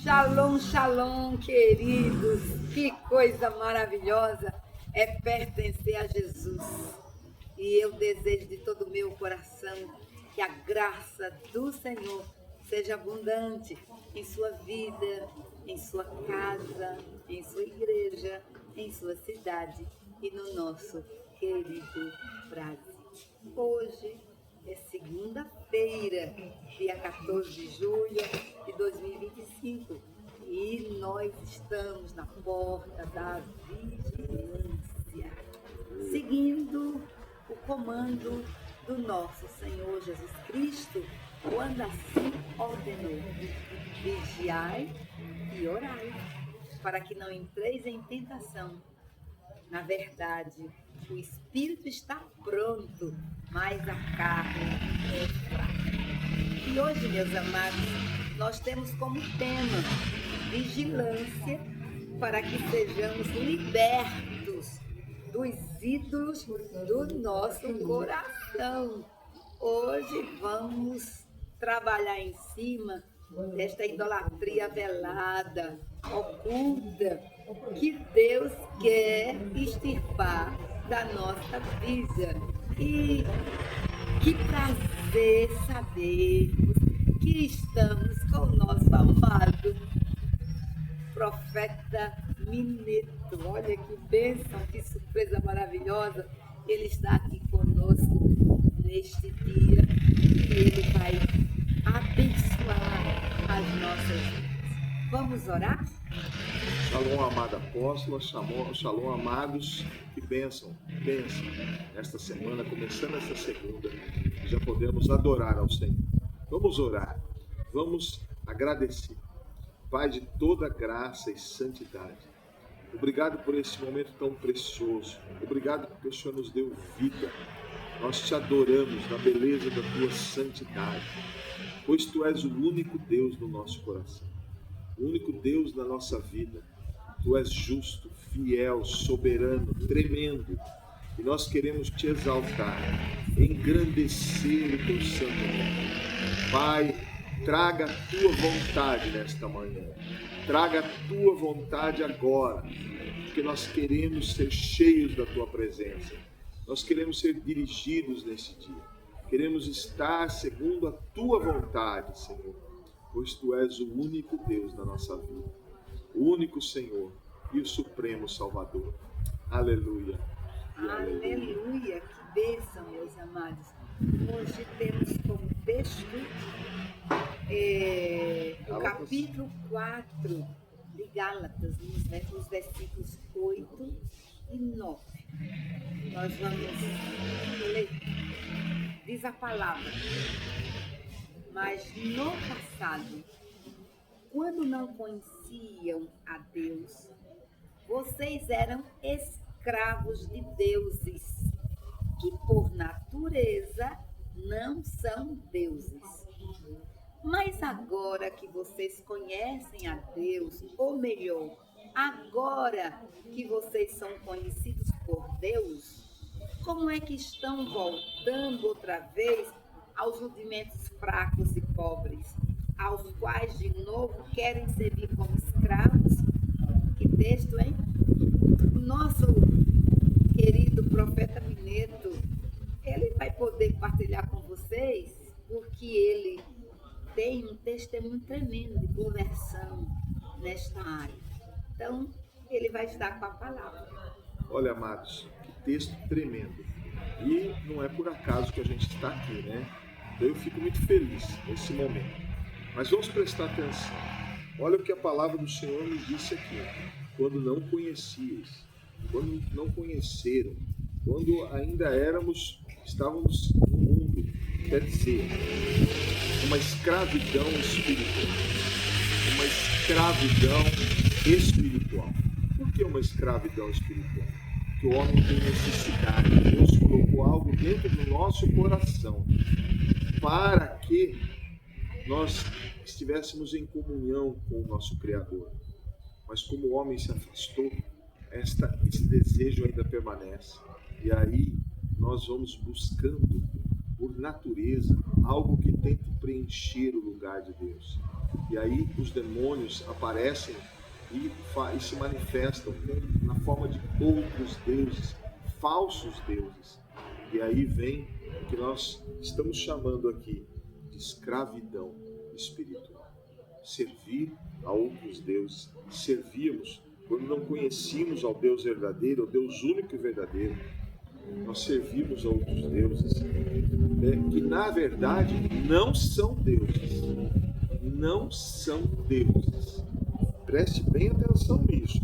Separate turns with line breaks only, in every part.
Shalom, shalom, queridos. Que coisa maravilhosa é pertencer a Jesus. E eu desejo de todo o meu coração que a graça do Senhor seja abundante em sua vida, em sua casa, em sua igreja, em sua cidade e no nosso querido Brasil. Hoje é segunda-feira, dia 14 de julho de 2025, e nós estamos na porta da vigilância, seguindo o comando do nosso Senhor Jesus Cristo, quando assim ordenou: vigiai e orai, para que não entreis em tentação. Na verdade, o espírito está pronto, mas a carne é fraca. E hoje, meus amados, nós temos como tema vigilância, para que sejamos libertos dos ídolos do nosso coração. Hoje vamos trabalhar em cima desta idolatria velada, oculta, que Deus quer extirpar da nossa vida. E que prazer sabermos que estamos com o nosso amado profeta Mineto. Olha que bênção, que surpresa maravilhosa. Ele está aqui conosco neste dia e ele vai abençoar as nossas vidas. Vamos orar?
Shalom, amada apóstola, shalom, amados, que bênção. Esta semana, começando essa segunda, já podemos adorar ao Senhor. Vamos orar, vamos agradecer. Pai de toda graça e santidade, obrigado por esse momento tão precioso, obrigado porque o Senhor nos deu vida. Nós te adoramos na beleza da tua santidade, pois tu és o único Deus no nosso coração, o único Deus na nossa vida. Tu és justo, fiel, soberano, tremendo, e nós queremos te exaltar, engrandecer o teu santo nome. Pai, traga a tua vontade nesta manhã, traga a tua vontade agora, porque nós queremos ser cheios da tua presença, nós queremos ser dirigidos nesse dia, queremos estar segundo a tua vontade, Senhor, pois tu és o único Deus na nossa vida, o único Senhor e o supremo Salvador. Aleluia.
Aleluia, que bênção, meus amados. Hoje temos como texto o capítulo 4 de Gálatas, nos versículos 8 e 9. Nós vamos ler. Diz a palavra: mas no passado, quando não conheciam a Deus, vocês eram escravos de deuses, que por natureza não são deuses. Mas agora que vocês conhecem a Deus, ou melhor, agora que vocês são conhecidos por Deus, como é que estão voltando outra vez aos rudimentos fracos e pobres, aos quais de novo querem servir como escravos? Que texto, hein? O nosso querido profeta Mineto, ele vai poder partilhar com vocês, porque ele tem um testemunho tremendo de conversão nesta área. Então, ele vai estar com a palavra.
Olha, amados, que texto tremendo. E não é por acaso que a gente está aqui, né? Eu fico muito feliz nesse momento. Mas vamos prestar atenção. Olha o que a palavra do Senhor nos disse aqui. Quando não conhecias, quando não conheceram, quando ainda estávamos no mundo, quer dizer, uma escravidão espiritual. Uma escravidão espiritual. Por que uma escravidão espiritual? Porque o homem tem necessidade. Deus colocou algo dentro do nosso coração para que nós estivéssemos em comunhão com o nosso Criador. Mas como o homem se afastou, esse desejo ainda permanece. E aí nós vamos buscando, por natureza, algo que tente preencher o lugar lugar de Deus. E aí os demônios aparecem e se manifestam na forma de outros deuses, falsos deuses. E aí vem o que nós estamos chamando aqui de escravidão espiritual. Servir a outros deuses. Servíamos quando não conhecíamos ao Deus verdadeiro, ao Deus único e verdadeiro. Nós servimos a outros deuses, que na verdade não são deuses. Não são deuses. Preste bem atenção nisso.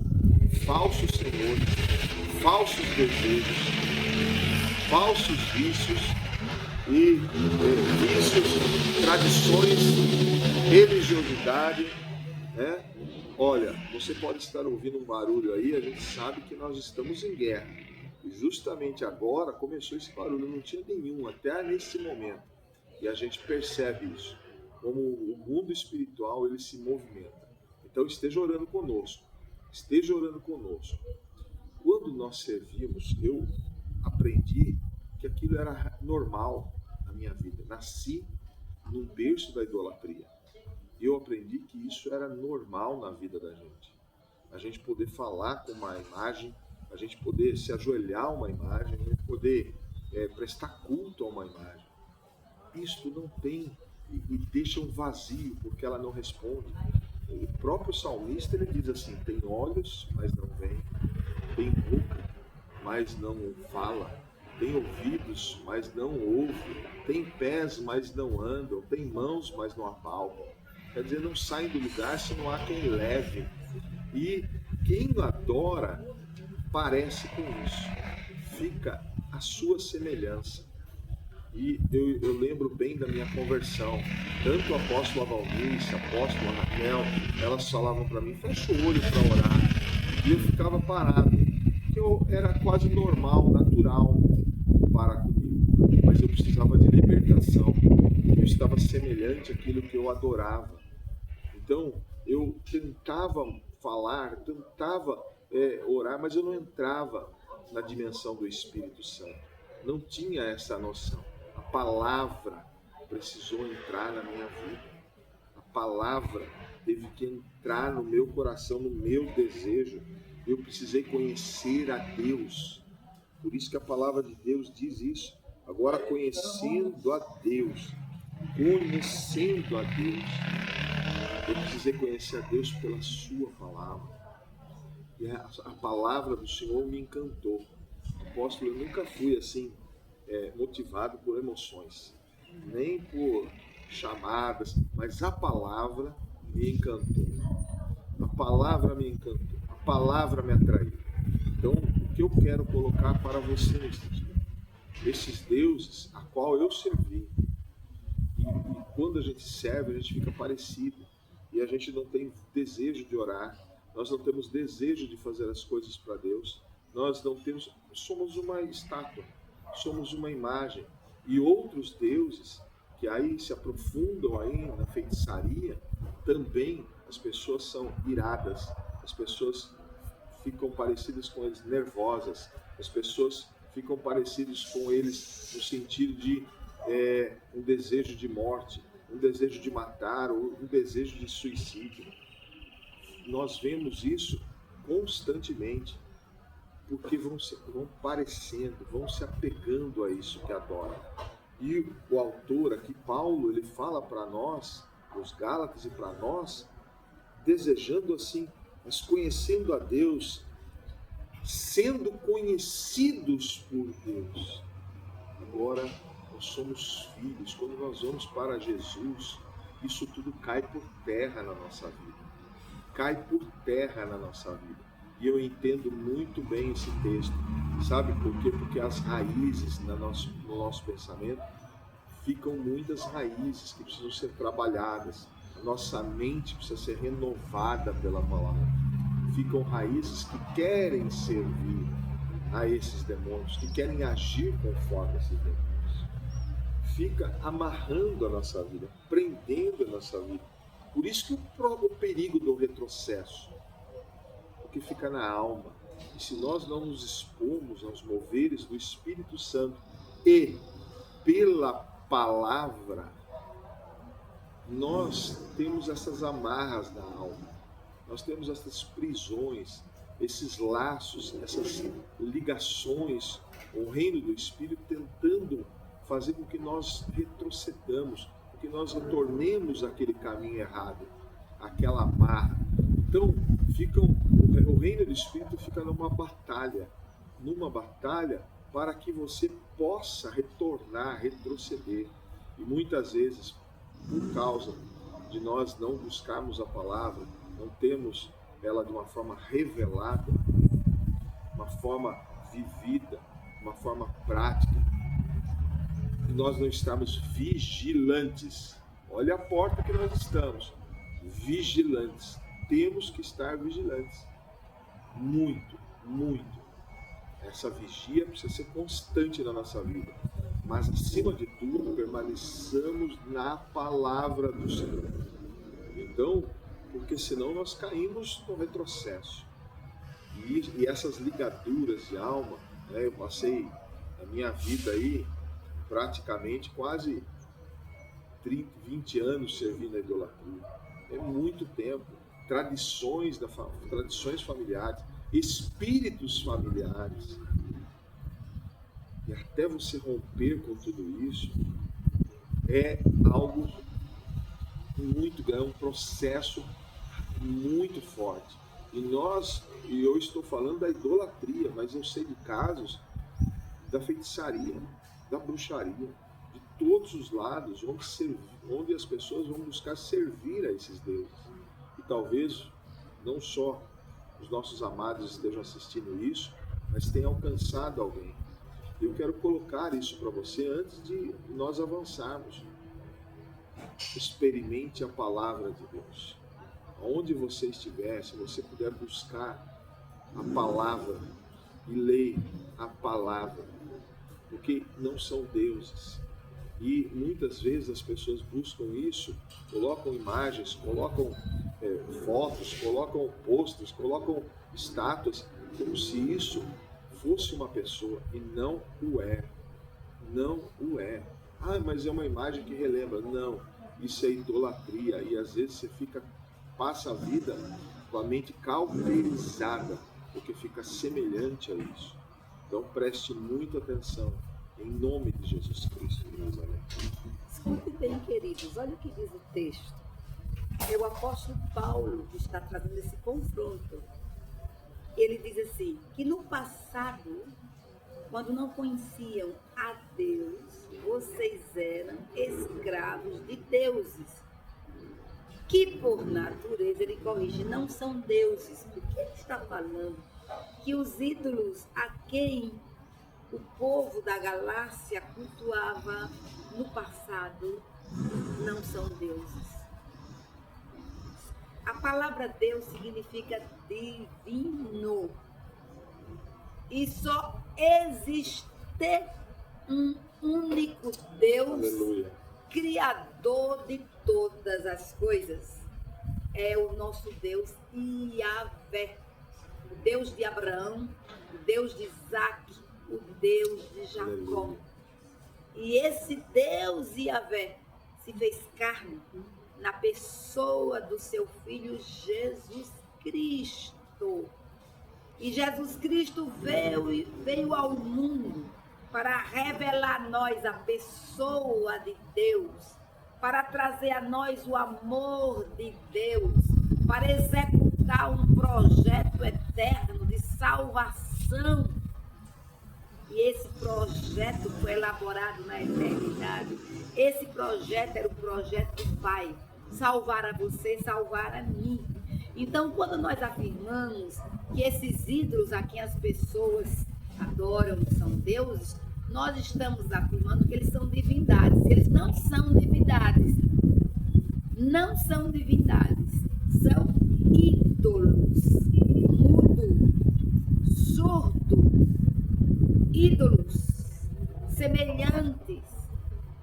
Falsos senhores, falsos desejos, falsos vícios e vícios, tradições, religiosidade, né? Olha, você pode estar ouvindo um barulho aí, a gente sabe que nós estamos em guerra. E justamente agora começou esse barulho, não tinha nenhum até nesse momento. E a gente percebe isso, como o mundo espiritual ele se movimenta. Então esteja orando conosco, esteja orando conosco. Quando nós servimos, eu aprendi que aquilo era normal na minha vida. Nasci num berço da idolatria. Eu aprendi que isso era normal na vida da gente. A gente poder falar com uma imagem, a gente poder se ajoelhar a uma imagem, a gente poder prestar culto a uma imagem. Isto não tem e deixa um vazio porque ela não responde. O próprio salmista ele diz assim: tem olhos, mas não veem, tem boca, mas não fala, tem ouvidos, mas não ouve, tem pés, mas não andam, tem mãos, mas não apalpam. Quer dizer, não saem do lugar se não há quem leve. E quem adora parece com isso, fica a sua semelhança. E eu lembro bem da minha conversão. Tanto o apóstolo Valnice, a apóstola Raquel, elas falavam para mim: fecha o olho para orar. E eu ficava parado, que eu era quase normal, natural para comigo. Mas eu precisava de libertação. Eu estava semelhante àquilo que eu adorava. Então, eu tentava falar, tentava orar, mas eu não entrava na dimensão do Espírito Santo. Não tinha essa noção. A palavra precisou entrar na minha vida. A palavra teve que entrar no meu coração, no meu desejo. Eu precisei conhecer a Deus. Por isso que a palavra de Deus diz isso. Agora, conhecendo a Deus, eu precisei conhecer a Deus pela sua palavra. E a palavra do Senhor me encantou. Apóstolo, eu nunca fui assim motivado por emoções, nem por chamadas, mas a palavra me encantou. A palavra me encantou. A palavra me atraiu. Então, o que eu quero colocar para você neste dia? Esses deuses a qual eu servi. E quando a gente serve, a gente fica parecido. E a gente não tem desejo de orar. Nós não temos desejo de fazer as coisas para Deus. Nós não temos... Somos uma estátua. Somos uma imagem. E outros deuses que aí se aprofundam aí na feitiçaria, também as pessoas são iradas. As pessoas ficam parecidas com eles, nervosas. As pessoas ficam parecidas com eles no sentido de um desejo de morte, um desejo de matar, ou um desejo de suicídio. Nós vemos isso constantemente, porque vão parecendo, vão se apegando a isso que adoram. E o autor aqui, Paulo, ele fala para nós, os Gálatas e para nós, desejando assim, mas conhecendo a Deus, sendo conhecidos por Deus. Agora, nós somos filhos. Quando nós vamos para Jesus, isso tudo cai por terra na nossa vida. Cai por terra na nossa vida. E eu entendo muito bem esse texto. Sabe por quê? Porque as raízes no nosso pensamento ficam muitas raízes que precisam ser trabalhadas. A nossa mente precisa ser renovada pela palavra. Ficam raízes que querem servir a esses demônios, que querem agir conforme esses demônios. Fica amarrando a nossa vida, prendendo a nossa vida. Por isso que o perigo do retrocesso, porque fica na alma. E se nós não nos expomos aos moveres do Espírito Santo e pela palavra, nós temos essas amarras na alma, nós temos essas prisões, esses laços, essas ligações, o reino do Espírito tentando fazer com que nós retrocedamos, com que nós retornemos àquele caminho errado, àquela amarra. Então, o reino do Espírito fica numa batalha para que você possa retornar, retroceder. E muitas vezes, por causa de nós não buscarmos a palavra, não temos ela de uma forma revelada, uma forma vivida, uma forma prática, e nós não estamos vigilantes. Olha a porta que nós estamos, vigilantes. Temos que estar vigilantes. Muito, muito. Essa vigia precisa ser constante na nossa vida. Mas, acima de tudo, permaneçamos na palavra do Senhor. Então, porque senão nós caímos no retrocesso. E essas ligaduras de alma, né, eu passei a minha vida aí, praticamente quase 30, 20 anos servindo a idolatria. É muito tempo. Tradições familiares, espíritos familiares. E até você romper com tudo isso, é algo muito grande, um processo muito forte. E eu estou falando da idolatria, mas eu sei de casos da feitiçaria, da bruxaria, de todos os lados, onde as pessoas vão buscar servir a esses deuses. E talvez não só os nossos amados estejam assistindo isso, mas tenha alcançado alguém. Eu quero colocar isso para você antes de nós avançarmos. Experimente a palavra de Deus. Onde você estiver, se você puder buscar a palavra e ler a palavra, porque não são deuses. E muitas vezes as pessoas buscam isso, colocam imagens, colocam fotos, colocam posters, colocam estátuas, como se isso fosse uma pessoa, e não o é. Não o é. Ah, mas é uma imagem que relembra. Não, isso é idolatria. E às vezes você passa a vida com a mente cauterizada, porque fica semelhante a isso. Então preste muita atenção, em nome de Jesus Cristo de Nazaré.
Escute bem, queridos, olha o que diz o texto. É o apóstolo Paulo que está trazendo esse confronto. Ele diz assim, que no passado, quando não conheciam a Deus, vocês eram escravos de deuses, que por natureza, ele corrige, não são deuses. Porque ele está falando que os ídolos a quem o povo da Galácia cultuava no passado não são deuses. A palavra Deus significa divino. E só existe um único Deus,
Aleluia.
Criador de todas as coisas. É o nosso Deus Yahvé, o Deus de Abraão, o Deus de Isaac, o Deus de Jacó.
Aleluia.
E esse Deus Yahvé se fez carne na pessoa do seu Filho Jesus Cristo. E Jesus Cristo veio ao mundo para revelar a nós a pessoa de Deus, para trazer a nós o amor de Deus, para executar um projeto eterno de salvação. E esse projeto foi elaborado na eternidade. Esse projeto era o projeto do Pai, salvar a você, salvar a mim. Então, quando nós afirmamos que esses ídolos a quem as pessoas adoram são deuses, nós estamos afirmando que eles são divindades. Eles não são divindades. Não são divindades. São ídolos. Mudo, surdo, ídolos semelhantes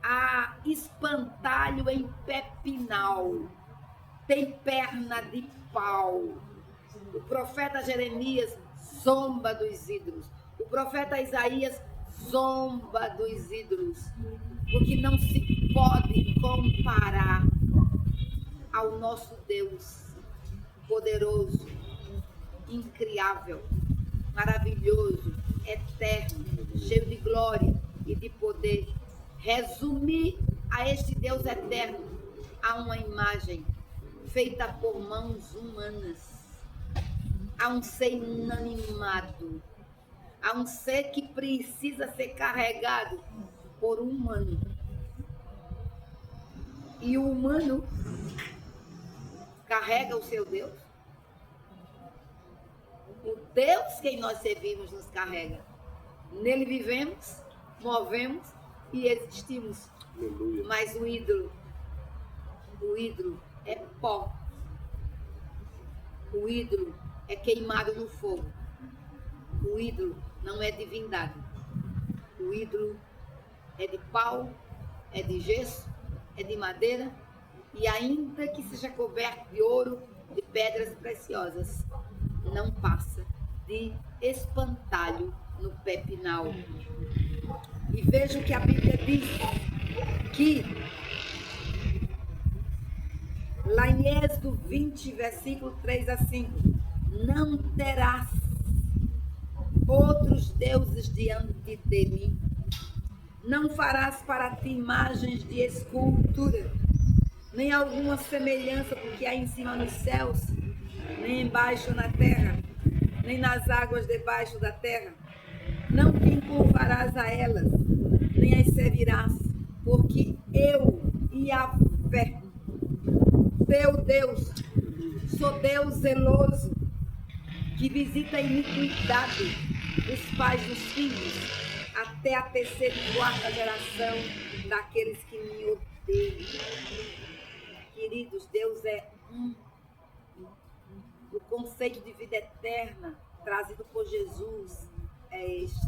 a espantalho em pepinal. Tem perna de pau. O profeta Jeremias zomba dos ídolos. O profeta Isaías zomba dos ídolos. Porque não se pode comparar ao nosso Deus poderoso, incriável, maravilhoso, eterno, cheio de glória e de poder. Resumir a este Deus eterno a uma imagem feita por mãos humanas, a um ser inanimado, a um ser que precisa ser carregado por um humano. E o humano carrega o seu Deus. O Deus que nós servimos nos carrega. Nele vivemos, movemos e existimos.
Aleluia.
Mas o ídolo é pó. O ídolo é queimado no fogo. O ídolo não é divindade. O ídolo é de pau, é de gesso, é de madeira e ainda que seja coberto de ouro, de pedras preciosas, não passa de espantalho no pepinal. E veja o que a Bíblia diz, que lá em Êxodo 20, versículo 3 a 5, não terás outros deuses diante de mim, não farás para ti imagens de escultura, nem alguma semelhança do que há em cima nos céus, nem embaixo na terra, nem nas águas debaixo da terra. Não te encurvarás a elas, nem as servirás, porque eu, Yahvé, teu Deus, sou Deus zeloso, que visita a iniquidade dos pais dos filhos, até a terceira e quarta geração daqueles que me odeiam. Queridos, Deus é um. O conceito de vida eterna trazido por Jesus é este.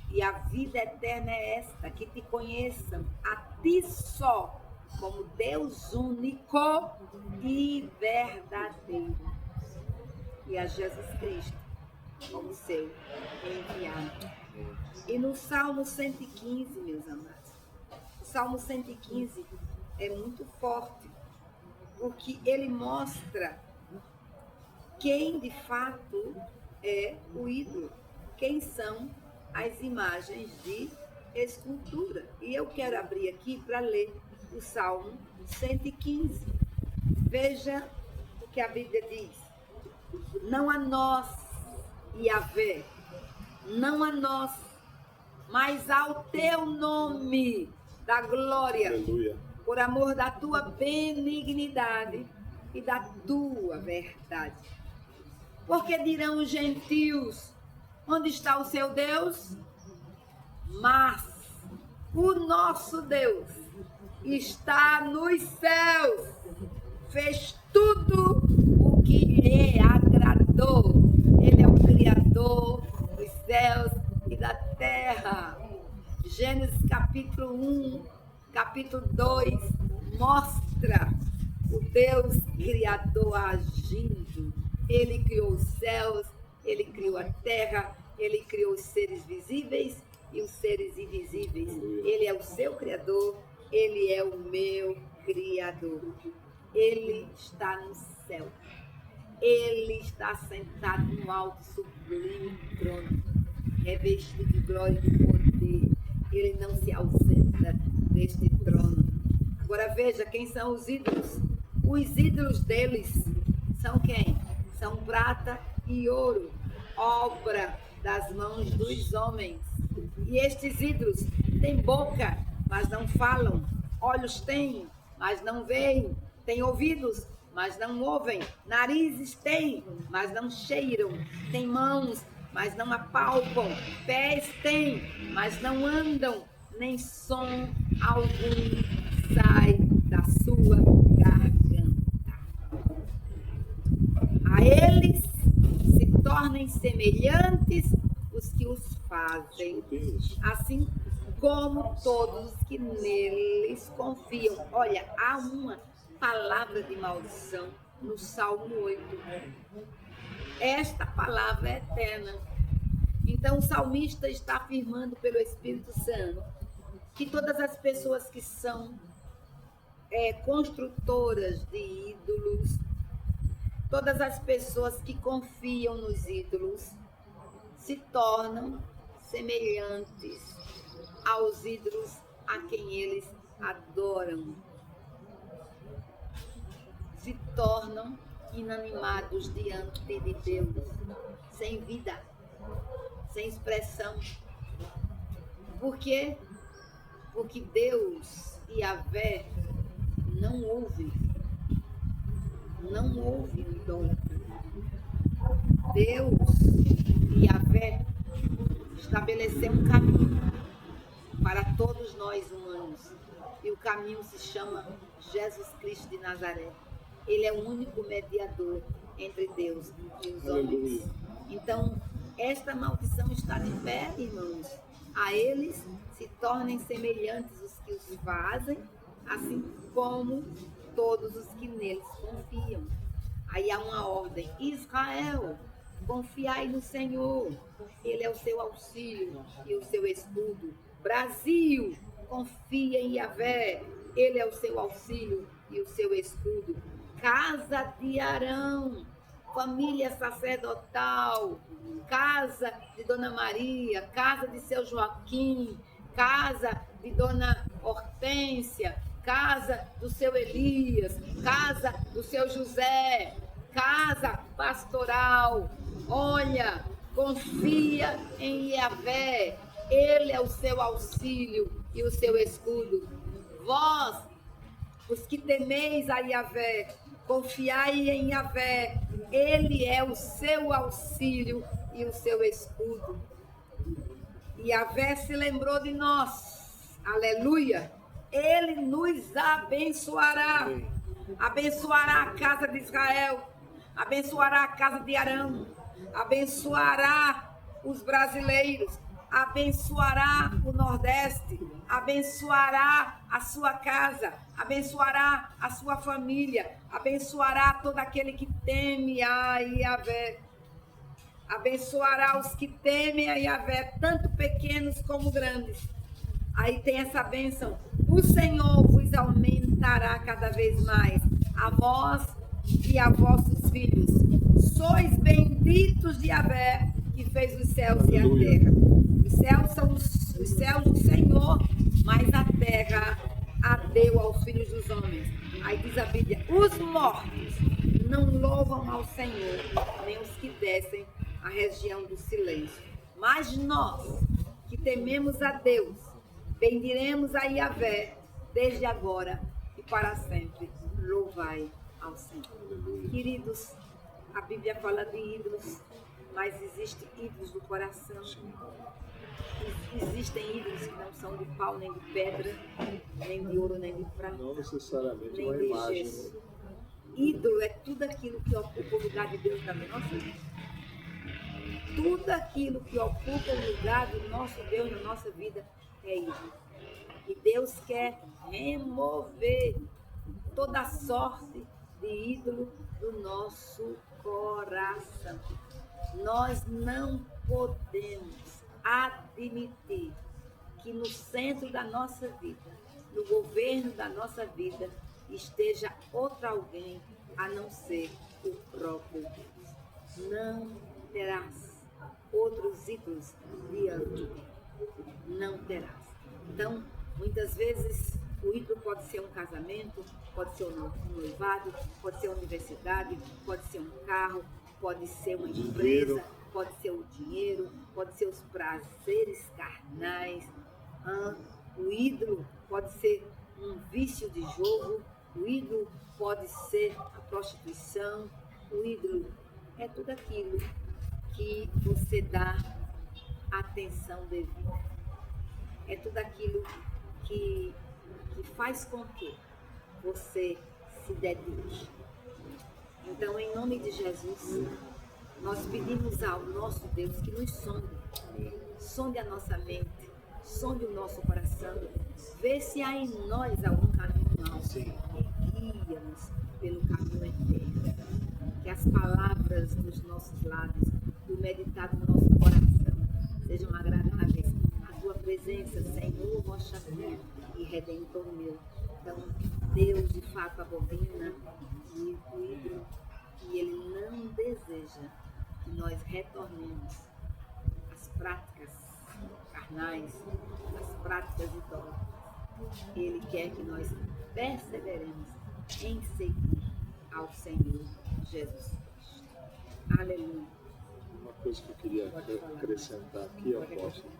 E a vida eterna é esta, que te conheçam a ti só, como Deus único e verdadeiro, e a Jesus Cristo como seu enviado. E no Salmo 115, meus amados, o Salmo 115 é muito forte, porque ele mostra quem de fato é o ídolo, quem são as imagens de escultura. E eu quero abrir aqui para ler o Salmo 115. Veja o que a Bíblia diz. Não a nós, Yahvé, não a nós, mas ao teu nome da glória,
Aleluia.
por amor da tua benignidade e da tua verdade. Porque dirão os gentios, onde está o seu Deus? Mas o nosso Deus está nos céus, fez tudo o que lhe agradou. Ele é o Criador dos céus e da terra. Gênesis capítulo 1, capítulo 2, mostra o Deus Criador agindo. Ele criou os céus, ele criou a terra, ele criou os seres visíveis e os seres invisíveis. Ele é o seu Criador, ele é o meu Criador. Ele está no céu. Ele está sentado no alto sublime trono, revestido de glória e de poder. Ele não se ausenta deste trono. Agora veja quem são os ídolos. Os ídolos deles são quem? São prata e ouro, obra das mãos dos homens. E estes ídolos têm boca, mas não falam. Olhos têm, mas não veem. Têm ouvidos, mas não ouvem. Narizes têm, mas não cheiram. Têm mãos, mas não apalpam. Pés têm, mas não andam. Nem som algum sai da sua garganta. A eles se tornem semelhantes os que os fazem, assim como todos que neles confiam. Olha, há uma palavra de maldição no Salmo 8. Esta palavra é eterna. Então o salmista está afirmando pelo Espírito Santo que todas as pessoas que são construtoras de ídolos, todas as pessoas que confiam nos ídolos, se tornam semelhantes aos ídolos a quem eles adoram. Se tornam inanimados diante de Deus, sem vida, sem expressão. Por quê? Porque Deus e Yahvé não ouvem o idólatra. Deus e Yahvé estabeleceu um caminho para todos nós humanos. E o caminho se chama Jesus Cristo de Nazaré. Ele é o único mediador entre Deus e os homens. Então, esta maldição está de pé, irmãos. A eles se tornem semelhantes os que os fazem, assim como todos os que neles confiam. Aí há uma ordem: Israel, confiai no Senhor, Ele é o seu auxílio e o seu escudo. Brasil, confia em Yahvé, Ele é o seu auxílio e o seu escudo. Casa de Arão, família sacerdotal, casa de Dona Maria, casa de seu Joaquim, casa de Dona Hortência, casa do seu Elias, casa do seu José, casa pastoral. Olha, confia em Yahvé, Ele é o seu auxílio e o seu escudo. Vós, os que temeis a Yahvé, confiai em Yahvé, Ele é o seu auxílio e o seu escudo. Yahvé se lembrou de nós, aleluia. Ele nos abençoará, abençoará a casa de Israel, abençoará a casa de Arão, abençoará os brasileiros, abençoará o Nordeste, abençoará a sua casa, abençoará a sua família, abençoará todo aquele que teme a Yahvé. Abençoará os que temem a Yahvé, tanto pequenos como grandes. Aí tem essa bênção: o Senhor vos aumentará cada vez mais, a vós e a vossos filhos. Sois benditos de Yahvé, que fez os céus e a terra. Os céus são os céus do Senhor, mas a terra a deu aos filhos dos homens. Aí diz a Bíblia: os mortos não louvam ao Senhor, nem os que descem a região do silêncio. Mas nós, que tememos a Deus, bendiremos a Yahvé, desde agora e para sempre. Louvai ao Senhor. Queridos, a Bíblia fala de ídolos, mas existem ídolos do coração. Existem ídolos que não são de pau, nem de pedra, nem de ouro, nem de prata.
Não necessariamente
nem
uma
de
imagem.
gesso. Ídolo é tudo aquilo que ocupa o lugar de Deus na nossa vida. Tudo aquilo que ocupa o lugar do nosso Deus na nossa vida é ídolo. E Deus quer remover toda sorte de ídolo do nosso coração. Nós não podemos admitir que no centro da nossa vida, no governo da nossa vida, esteja outro alguém a não ser o próprio Deus. Não terás outros ídolos diante de ti. Não terás. Então, muitas vezes, o ídolo pode ser um casamento, pode ser um noivado, pode ser uma universidade, pode ser um carro, pode ser uma empresa, pode ser o dinheiro, pode ser os prazeres carnais. O ídolo pode ser um vício de jogo, o ídolo pode ser a prostituição, o ídolo é tudo aquilo que você dá atenção devida. É tudo aquilo que faz com que você se dedique. Então, em nome de Jesus, nós pedimos ao nosso Deus que nos sonde. Sonde a nossa mente, sonde o nosso coração, vê se há em nós algum caminho mau e guia-nos pelo caminho eterno. Que as palavras dos nossos lábios, do meditado do nosso coração, sejam agradáveis à tua presença, Senhor, rocha minha e Redentor meu. Então, Deus de fato abomina o ídolo e Ele não deseja que nós retornemos às práticas carnais, às práticas idólatras. Ele quer que nós perseveremos em seguir ao Senhor Jesus Cristo. Aleluia.
Uma coisa que eu queria acrescentar aqui, apóstolo,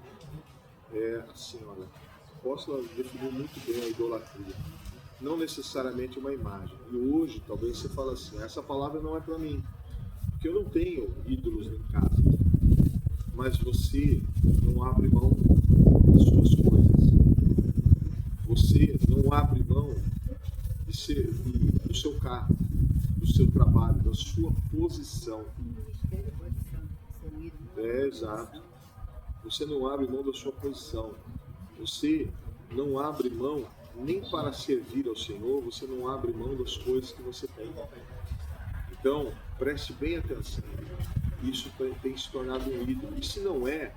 é assim, olha, a apóstola definiu muito bem a idolatria. Não necessariamente uma imagem. E hoje, talvez você fale assim, essa palavra não é para mim, porque eu não tenho ídolos em casa. Mas você não abre mão das suas coisas. Você não abre mão do seu carro, do seu trabalho, da sua posição. Exato. Você não abre mão da sua posição. Você não abre mão nem para servir ao Senhor, você não abre mão das coisas que você tem. Então, preste bem atenção. Isso tem se tornado um ídolo. E se não é,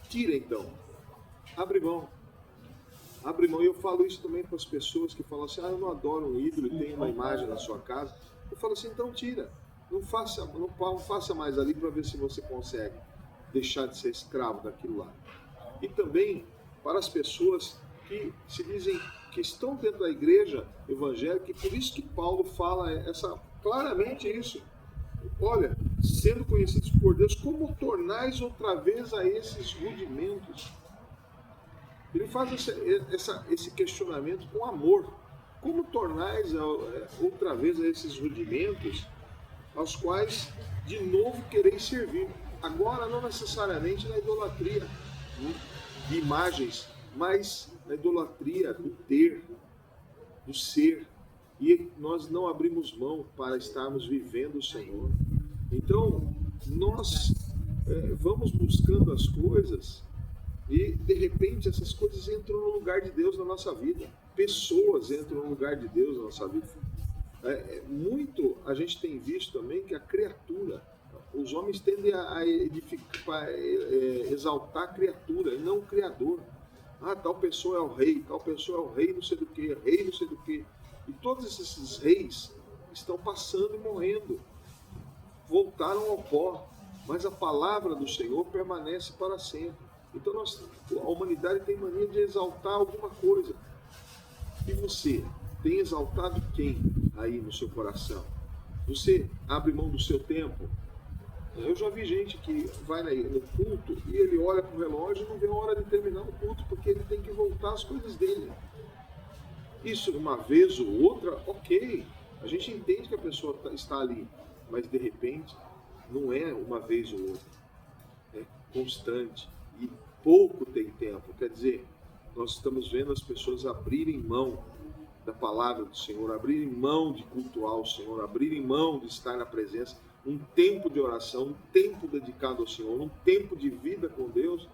tira então. Abre mão. Abre mão. E eu falo isso também para as pessoas que falam assim, eu não adoro um ídolo e tem uma imagem na sua casa. Eu falo assim, então tira. Não faça mais ali para ver se você consegue deixar de ser escravo daquilo lá. E também para as pessoas que se dizem que estão dentro da igreja evangélica, e por isso que Paulo fala claramente isso. Olha, sendo conhecidos por Deus, como tornais outra vez a esses rudimentos? Ele faz esse questionamento com amor. Como tornais outra vez a esses rudimentos aos quais de novo quereis servir? Agora, não necessariamente na idolatria de imagens, mas na idolatria do ter, do ser. E nós não abrimos mão para estarmos vivendo o Senhor. Então, nós vamos buscando as coisas e, de repente, essas coisas entram no lugar de Deus na nossa vida. Pessoas entram no lugar de Deus na nossa vida. Muito a gente tem visto também que a criatura, os homens tendem a exaltar a criatura e não o Criador. Tal pessoa é o rei, tal pessoa é o rei não sei do que, rei não sei do que. E todos esses reis estão passando e morrendo. Voltaram ao pó. Mas a palavra do Senhor permanece para sempre. Então a humanidade tem mania de exaltar alguma coisa. E você tem exaltado quem aí no seu coração? Você abre mão do seu tempo? Eu já vi gente que vai no culto e ele olha para o relógio e não vê a hora de terminar o culto, porque ele tem que voltar às coisas dele. Isso uma vez ou outra, ok. A gente entende que a pessoa está ali, mas de repente não é uma vez ou outra. É constante e pouco tem tempo. Quer dizer, nós estamos vendo as pessoas abrirem mão da palavra do Senhor, abrirem mão de cultuar o Senhor, abrirem mão de estar na presença, um tempo de oração, um tempo dedicado ao Senhor, um tempo de vida com Deus,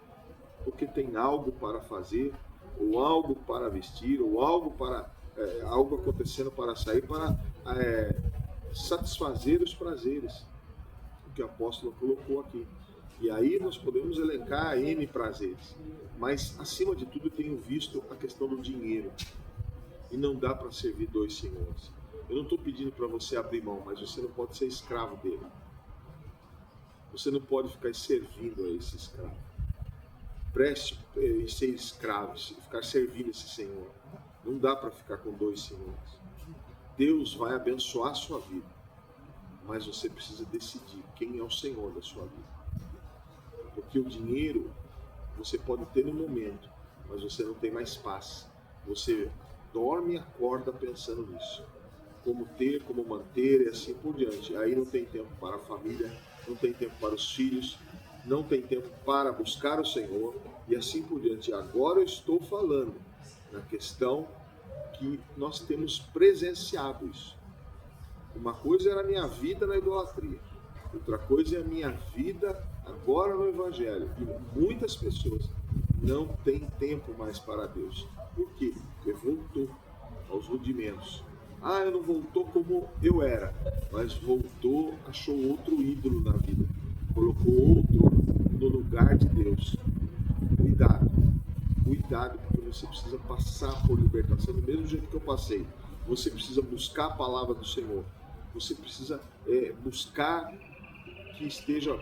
porque tem algo para fazer, ou algo para vestir, ou algo acontecendo para sair, para satisfazer os prazeres, o que o apóstolo colocou aqui. E aí nós podemos elencar N prazeres, mas acima de tudo eu tenho visto a questão do dinheiro, e não dá para servir dois senhores. Eu não estou pedindo para você abrir mão, mas você não pode ser escravo dele. Você não pode ficar servindo a esse escravo. Preste em ser escravo, ficar servindo esse Senhor. Não dá para ficar com dois senhores. Deus vai abençoar a sua vida, mas você precisa decidir quem é o Senhor da sua vida. Porque o dinheiro você pode ter no momento, mas você não tem mais paz. Você dorme e acorda pensando nisso. Como ter, como manter e assim por diante. Aí não tem tempo para a família, não tem tempo para os filhos, não tem tempo para buscar o Senhor e assim por diante. Agora eu estou falando na questão que nós temos presenciado isso. Uma coisa era a minha vida na idolatria, outra coisa é a minha vida agora no Evangelho. E muitas pessoas não têm tempo mais para Deus. Por quê? Porque voltou aos rudimentos. Não voltou como eu era, mas voltou, achou outro ídolo na vida, colocou outro no lugar de Deus. Cuidado, porque você precisa passar por libertação do mesmo jeito que eu passei. Você precisa buscar a palavra do Senhor. Você precisa buscar que esteja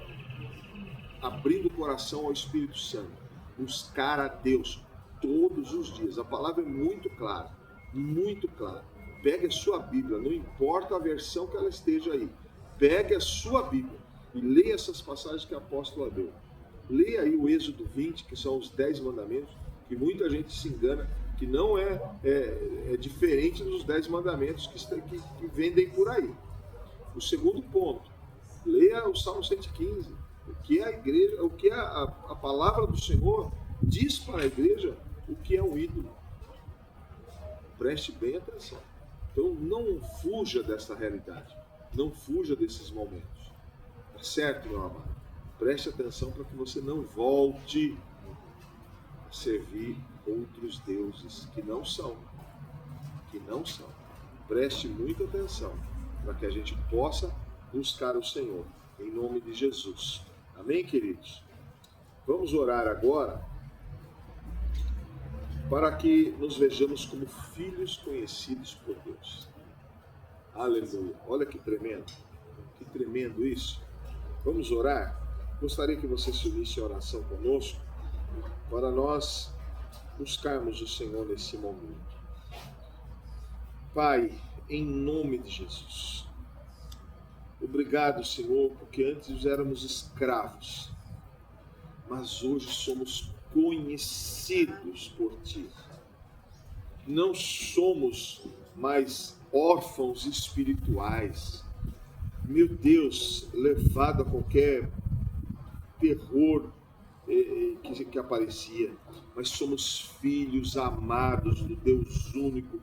abrindo o coração ao Espírito Santo. Buscar a Deus todos os dias. A palavra é muito clara, muito clara. Pegue a sua Bíblia, não importa a versão que ela esteja aí. Pegue a sua Bíblia e leia essas passagens que a apóstola deu. Leia aí o Êxodo 20, que são os 10 mandamentos, que muita gente se engana, que não é diferente dos 10 mandamentos que vendem por aí. O segundo ponto, leia o Salmo 115, o que a igreja, o que a palavra do Senhor diz para a igreja, o que é um ídolo. Preste bem atenção. Então não fuja dessa realidade, não fuja desses momentos. Tá certo, meu amado? Preste atenção para que você não volte a servir outros deuses que não são. Preste muita atenção para que a gente possa buscar o Senhor, em nome de Jesus. Amém, queridos? Vamos orar agora para que nos vejamos como filhos conhecidos por Deus. Aleluia! Olha que tremendo isso. Vamos orar? Gostaria que você se unisse à oração conosco para nós buscarmos o Senhor nesse momento. Pai, em nome de Jesus, obrigado, Senhor, porque antes éramos escravos, mas hoje somos conhecidos por Ti. Não somos mais órfãos espirituais, meu Deus, levado a qualquer terror que aparecia, mas somos filhos amados do Deus único,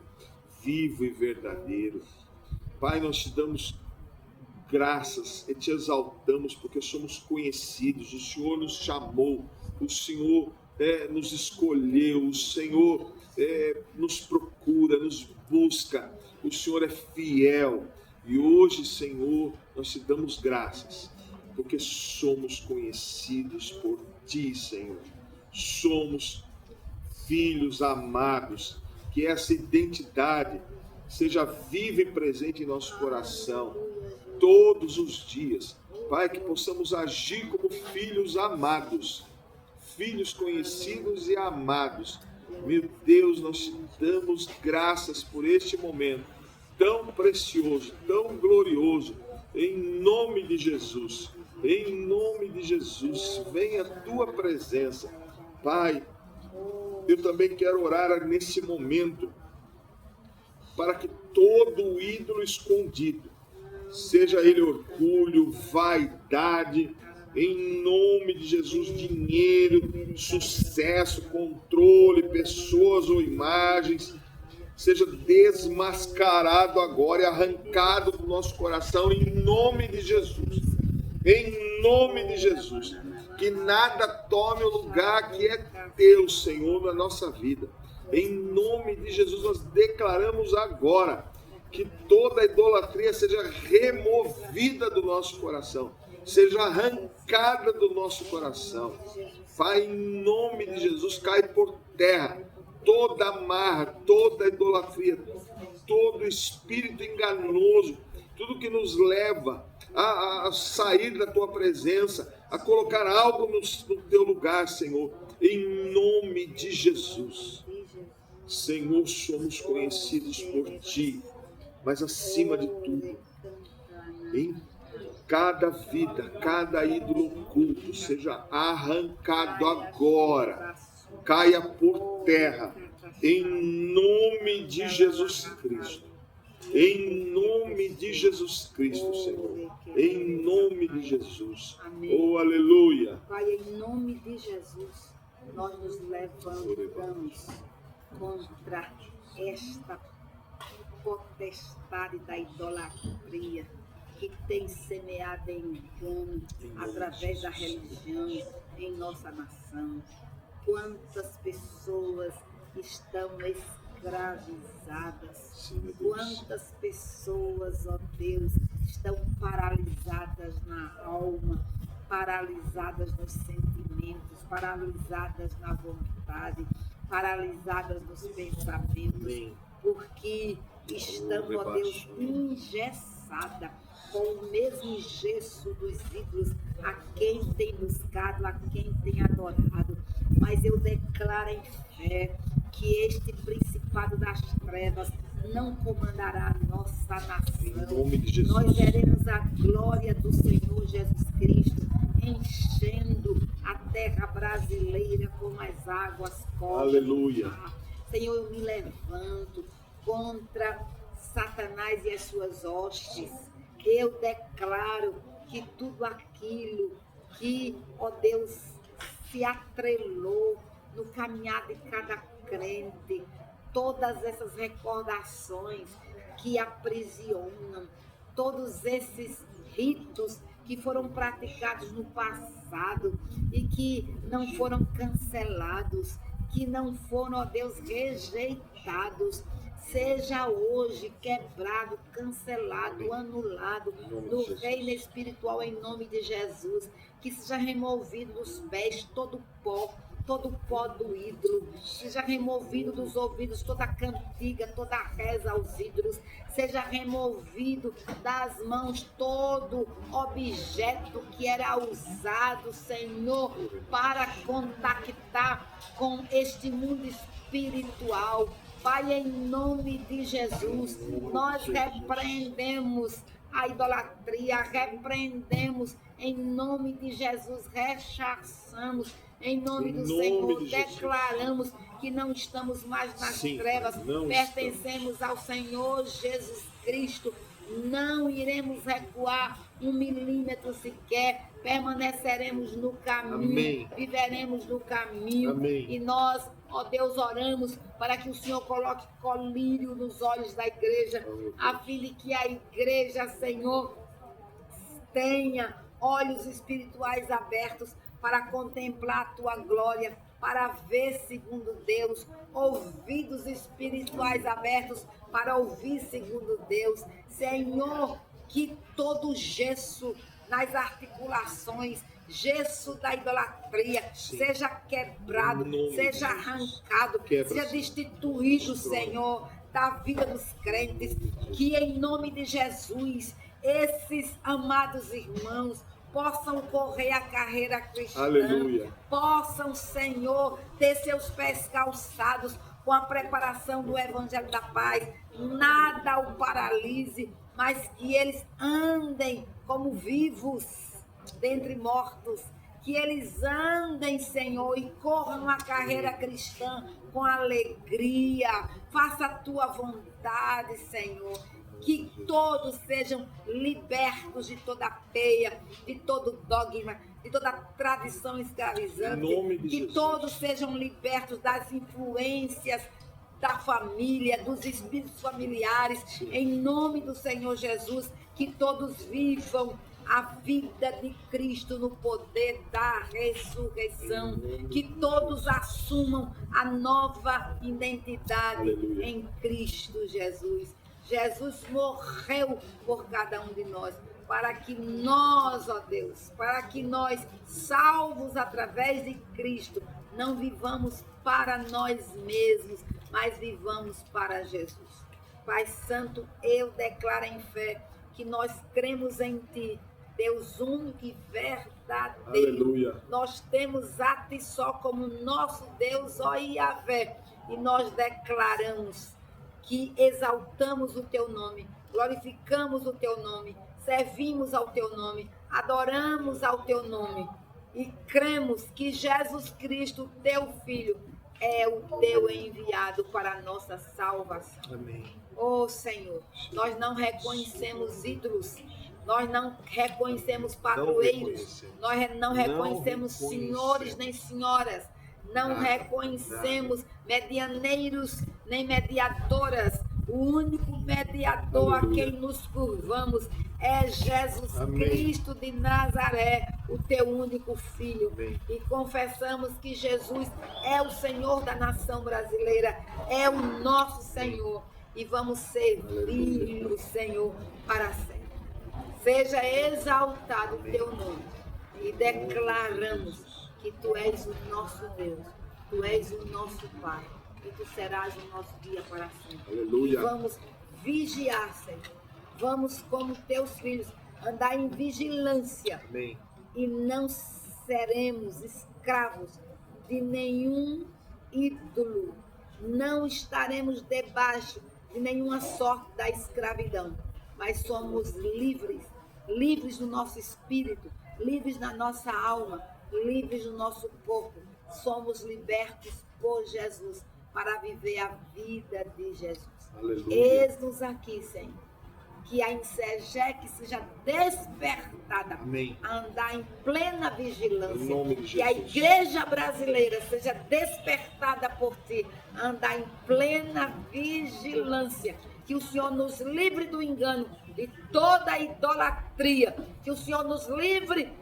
vivo e verdadeiro. Pai, nós te damos graças e te exaltamos porque somos conhecidos, o Senhor nos chamou, o Senhor nos escolheu, o Senhor nos procura, nos busca, o Senhor é fiel. E hoje, Senhor, nós te damos graças, porque somos conhecidos por Ti, Senhor. Somos filhos amados, que essa identidade seja viva e presente em nosso coração, todos os dias. Pai, que possamos agir como filhos amados, filhos conhecidos e amados. Meu Deus, nós te damos graças por este momento tão precioso, tão glorioso, em nome de Jesus, venha a tua presença. Pai, eu também quero orar nesse momento, para que todo ídolo escondido, seja ele orgulho, vaidade, em nome de Jesus, dinheiro, sucesso, controle, pessoas ou imagens, seja desmascarado agora e arrancado do nosso coração, em nome de Jesus. Em nome de Jesus. Que nada tome o lugar que é teu, Senhor, na nossa vida. Em nome de Jesus, nós declaramos agora que toda idolatria seja removida do nosso coração, seja arrancada do nosso coração. Pai, em nome de Jesus, cai por terra toda amarra, toda idolatria, todo espírito enganoso, tudo que nos leva a sair da tua presença, a colocar algo no teu lugar, Senhor, em nome de Jesus. Senhor, somos conhecidos por Ti, mas acima de tudo, em cada vida, cada ídolo oculto seja arrancado agora, caia por terra, em nome de Jesus Cristo. Em nome de Jesus Cristo, Senhor. Em nome de Jesus. Oh, aleluia.
Pai, em nome de Jesus, nós nos levantamos contra esta potestade da idolatria que tem semeado engano através da religião em nossa nação. Quantas pessoas estão escravizadas,
Sim,
quantas pessoas, ó Deus, estão paralisadas na alma, paralisadas nos sentimentos, paralisadas na vontade, paralisadas nos pensamentos,
Amém.
porque estamos, ó Deus, engessada com o mesmo gesso dos ídolos, a quem tem buscado, a quem tem adorado. Mas eu declaro em fé que este principado das trevas não comandará a nossa
Em
nação.
nome de Jesus.
Nós veremos a glória do Senhor Jesus Cristo enchendo a terra brasileira como as águas correm.
Aleluia.
Senhor, eu me levanto contra Satanás e as suas hostes. Eu declaro que tudo aquilo que, ó Deus, se atrelou no caminhar de cada crente, todas essas recordações que aprisionam, todos esses ritos que foram praticados no passado e que não foram cancelados, que não foram, ó Deus, rejeitados, seja hoje quebrado, cancelado, anulado no reino espiritual em nome de Jesus, que seja removido dos pés todo o pó do ídolo, seja removido dos ouvidos toda a cantiga, toda a reza aos ídolos, seja removido das mãos todo objeto que era usado, Senhor, para contactar com este mundo espiritual. Pai, em nome de Jesus, nós repreendemos a idolatria, repreendemos em nome de Jesus, rechaçamos em nome do Senhor, declaramos que não estamos mais nas trevas, pertencemos ao Senhor Jesus Cristo, não iremos recuar 1 milímetro sequer, permaneceremos no caminho, viveremos no caminho, e nós, ó Deus, oramos para que o Senhor coloque colírio nos olhos da igreja, a fim de que a igreja, Senhor, tenha olhos espirituais abertos para contemplar a tua glória, para ver segundo Deus, ouvidos espirituais abertos para ouvir segundo Deus. Senhor, que todo gesso nas articulações, gesso da idolatria, seja quebrado, seja arrancado, seja destituído, Senhor, da vida dos crentes, que em nome de Jesus, esses amados irmãos possam correr a carreira cristã,
aleluia,
possam, Senhor, ter seus pés calçados com a preparação do Evangelho da Paz, nada o paralise, mas que eles andem como vivos dentre mortos, que eles andem, Senhor, e corram a carreira cristã com alegria, faça a tua vontade, Senhor, que todos sejam libertos de toda peia, de todo dogma, de toda tradição escravizante, que
Jesus.
Todos sejam libertos das influências da família, dos espíritos familiares,
Sim.
Em nome do Senhor Jesus, que todos vivam a vida de Cristo no poder da ressurreição, que todos assumam a nova identidade,
aleluia,
em Cristo Jesus. Jesus morreu por cada um de nós, para que nós, ó Deus, para que nós, salvos através de Cristo, não vivamos para nós mesmos, mas vivamos para Jesus. Pai Santo, eu declaro em fé que nós cremos em Ti, Deus único e verdadeiro.
Aleluia.
Nós temos a Ti só como nosso Deus, ó Yahvé, e nós declaramos que exaltamos o Teu nome, glorificamos o Teu nome, servimos ao Teu nome, adoramos ao Teu nome e cremos que Jesus Cristo, Teu Filho, é o Teu enviado para a nossa salvação.
Amém.
Oh Senhor, nós não reconhecemos ídolos, nós não reconhecemos padroeiros, nós não reconhecemos senhores nem senhoras, não reconhecemos medianeiros nem mediadoras. O único mediador a quem nos curvamos é Jesus Cristo de Nazaré, o Teu único Filho.
Amém.
E confessamos que Jesus é o Senhor da nação brasileira, é o nosso Senhor. E vamos servir-lo, Senhor, para sempre. Seja exaltado o Teu nome. E declaramos que Tu és o nosso Deus, Tu és o nosso Pai e Tu serás o nosso guia para sempre.
Aleluia.
Vamos vigiar, Senhor. Vamos, como Teus filhos, andar em vigilância.
Amém.
E não seremos escravos de nenhum ídolo. Não estaremos debaixo de nenhuma sorte da escravidão. Mas somos livres. Livres no nosso espírito. Livres na nossa alma. Livres no nosso corpo. Somos libertos por Jesus para viver a vida de Jesus.
Aleluia.
Eis-nos aqui, Senhor. Que a Inserjec seja despertada.
Amém.
A andar em plena vigilância.
Em nome de
que a
Jesus.
igreja brasileira seja despertada por Ti. A andar em plena vigilância. Que o Senhor nos livre do engano, de toda a idolatria. Que o Senhor nos livre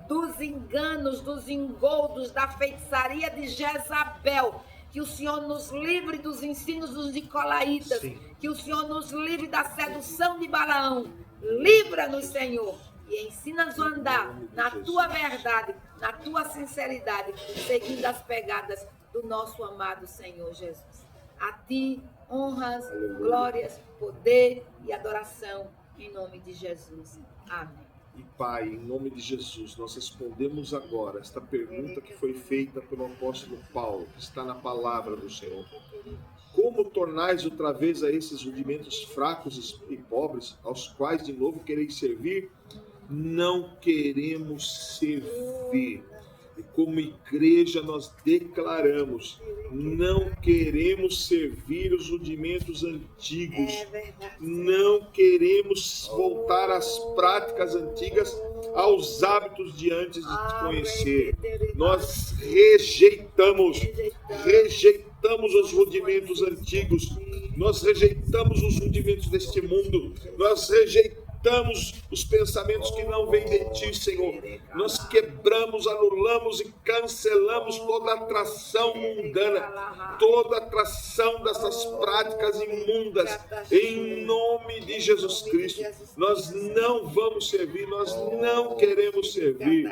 dos enganos, dos engoldos, da feitiçaria de Jezabel. Que o Senhor nos livre dos ensinos dos nicolaítas.
Sim.
Que o Senhor nos livre da sedução de Balaão. Livra-nos, Senhor. E ensina-nos a andar na Tua verdade, na Tua sinceridade, seguindo as pegadas do nosso amado Senhor Jesus. A Ti, honras, glórias, poder e adoração, em nome de Jesus. Amém.
E Pai, em nome de Jesus, nós respondemos agora esta pergunta que foi feita pelo apóstolo Paulo, que está na palavra do Senhor. Como tornais outra vez a esses rudimentos fracos e pobres, aos quais de novo quereis servir? Não queremos servir. E como igreja nós declaramos, não queremos servir os rudimentos antigos.
É verdade.
Não queremos voltar às práticas antigas, aos hábitos de antes de te conhecer. Nós rejeitamos os rudimentos antigos. Nós rejeitamos os rudimentos deste mundo. Nós rejeitamos os pensamentos que não vêm de Ti, Senhor. Nós quebramos, anulamos e cancelamos toda atração mundana, toda atração dessas práticas imundas, em nome de Jesus Cristo. Nós não vamos servir, nós não queremos servir.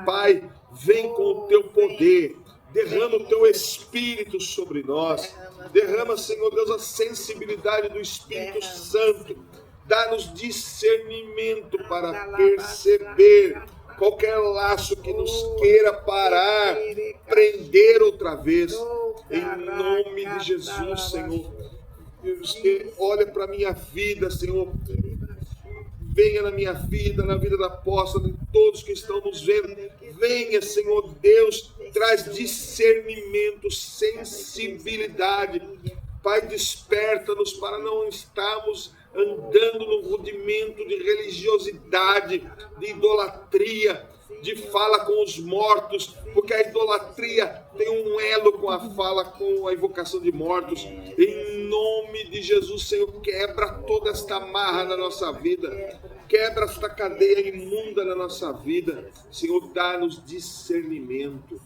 Pai, vem com o Teu poder. Derrama o Teu Espírito sobre nós. Derrama, Senhor Deus, a sensibilidade do Espírito Santo. Dá-nos discernimento para perceber qualquer laço que nos queira parar, prender outra vez. Em nome de Jesus, Senhor. Olha para a minha vida, Senhor. Venha na minha vida, na vida da apóstola, de todos que estão nos vendo. Venha, Senhor Deus, traz discernimento, sensibilidade. Pai, desperta-nos para não estarmos andando no rudimento de religiosidade, de idolatria, de fala com os mortos, porque a idolatria tem um elo com a fala, com a invocação de mortos. Em nome de Jesus, Senhor, quebra toda esta amarra na nossa vida, quebra esta cadeia imunda na nossa vida. Senhor, dá-nos discernimento.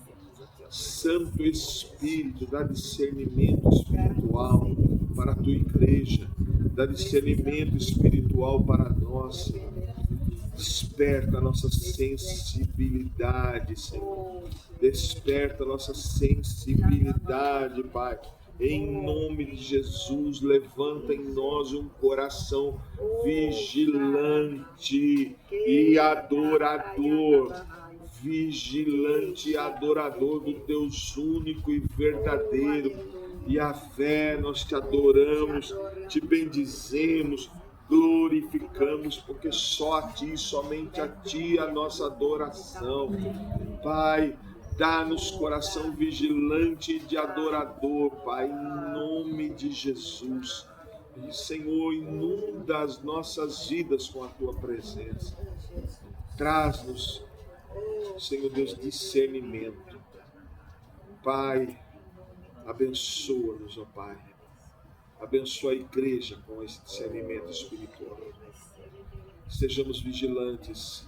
Santo Espírito, dá discernimento espiritual para a Tua igreja, dá discernimento espiritual para nós, Senhor. Desperta a nossa sensibilidade, Senhor. Desperta a nossa sensibilidade, Pai. Em nome de Jesus, levanta em nós um coração vigilante e adorador. Vigilante e adorador do Deus único e verdadeiro. Yahvé, nós te adoramos, te bendizemos, glorificamos, porque só a Ti, somente a Ti a nossa adoração. Pai, dá-nos coração vigilante e de adorador, Pai, em nome de Jesus. E, Senhor, inunda as nossas vidas com a Tua presença. Traz-nos, Senhor Deus, discernimento. Pai, abençoa-nos, ó Pai. Abençoa a igreja com esse discernimento espiritual. Sejamos vigilantes,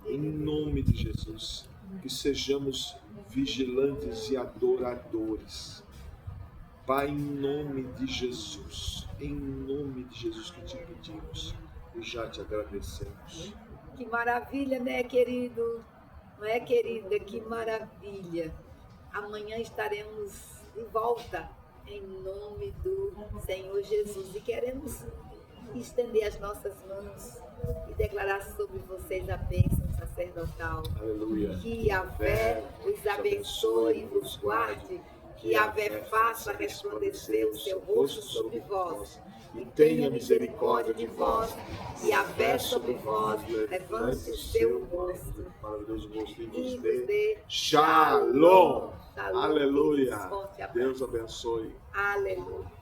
em nome de Jesus. Que sejamos vigilantes e adoradores. Pai, em nome de Jesus. Em nome de Jesus que te pedimos. E já te agradecemos.
Que maravilha, né, querido? Não é, querida? Que maravilha. Amanhã estaremos de volta em nome do Senhor Jesus e queremos estender as nossas mãos e declarar sobre vocês a bênção sacerdotal.
Aleluia.
Que a fé os abençoe e vos guarde. Que a fé faça resplandecer o seu rosto sobre vós e tenha misericórdia de vós. E a fé sobre vós levante o seu rosto
Maravilhoso rosto e
e
vos
vos
dê
dê
Shalom.
Shalom.
Aleluia.
Forte abraço.
Deus abençoe.
Aleluia.